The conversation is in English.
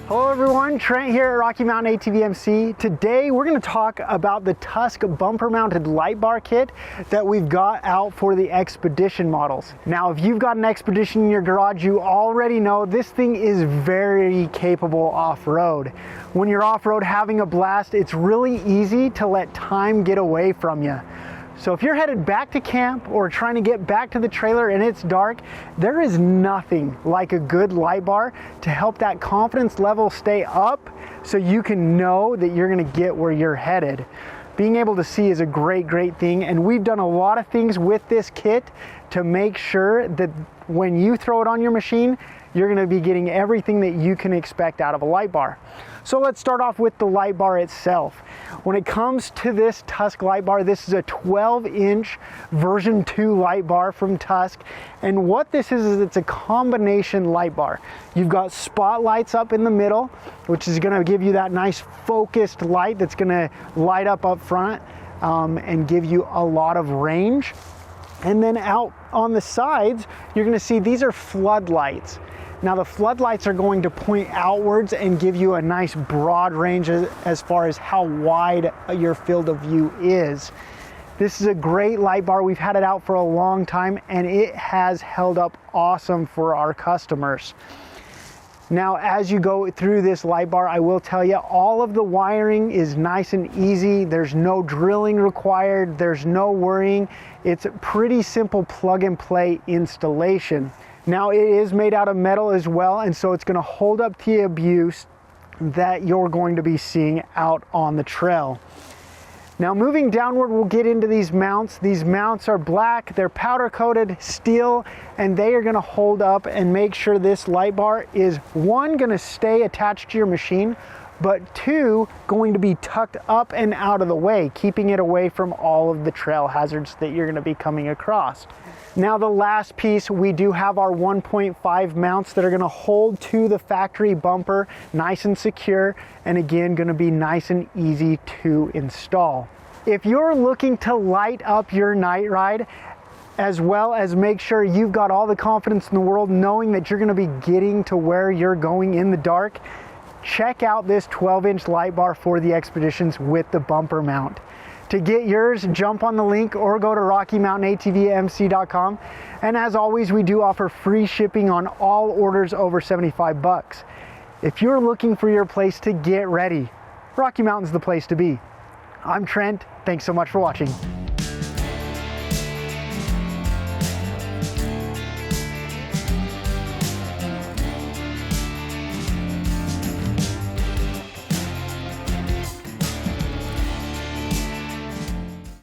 Hello everyone, Trent here at Rocky Mountain ATV MC. Today we're going to talk about the Tusk bumper mounted light bar kit that we've got out for the Xpedition models. Now if you've got an Xpedition in your garage, you already know this thing is very capable off-road. When you're off-road having a blast, it's really easy to let time get away from you. So if you're headed back to camp or trying to get back to the trailer and it's dark, there is nothing like a good light bar to help that confidence level stay up so you can know that you're gonna get where you're headed. Being able to see is a great thing, and we've done a lot of things with this kit to make sure that when you throw it on your machine, you're gonna be getting everything that you can expect out of a light bar. So let's start off with the light bar itself. When it comes to this Tusk light bar, this is a 12-inch version 2 light bar from Tusk. And what this is it's a combination light bar. You've got spotlights up in the middle, which is gonna give you that nice focused light that's gonna light up front and give you a lot of range. And then out on the sides, you're gonna see these are floodlights. Now the floodlights are going to point outwards and give you a nice broad range as far as how wide your field of view is. This is a great light bar. We've had it out for a long time and it has held up awesome for our customers. Now as you go through this light bar, I will tell you all of the wiring is nice and easy. There's no drilling required. There's no worrying. It's a pretty simple plug and play installation. Now it is made out of metal as well, and so it's going to hold up to the abuse that you're going to be seeing out on the trail. Now moving downward, we'll get into these mounts. These mounts are black, they're powder coated steel, and they are going to hold up and make sure this light bar is, one, going to stay attached to your machine, but two, going to be tucked up and out of the way, keeping it away from all of the trail hazards that you're going to be coming across. Now the last piece, we do have our 1.5 mounts that are going to hold to the factory bumper nice and secure, and again going to be nice and easy to install. If you're looking to light up your night ride, as well as make sure you've got all the confidence in the world knowing that you're going to be getting to where you're going in the dark, check out this 12-inch light bar for the Xpeditions with the bumper mount. To get yours, jump on the link or go to RockyMountainATVMC.com. And as always, we do offer free shipping on all orders over 75 bucks. If you're looking for your place to get ready, Rocky Mountain's the place to be. I'm Trent. Thanks so much for watching.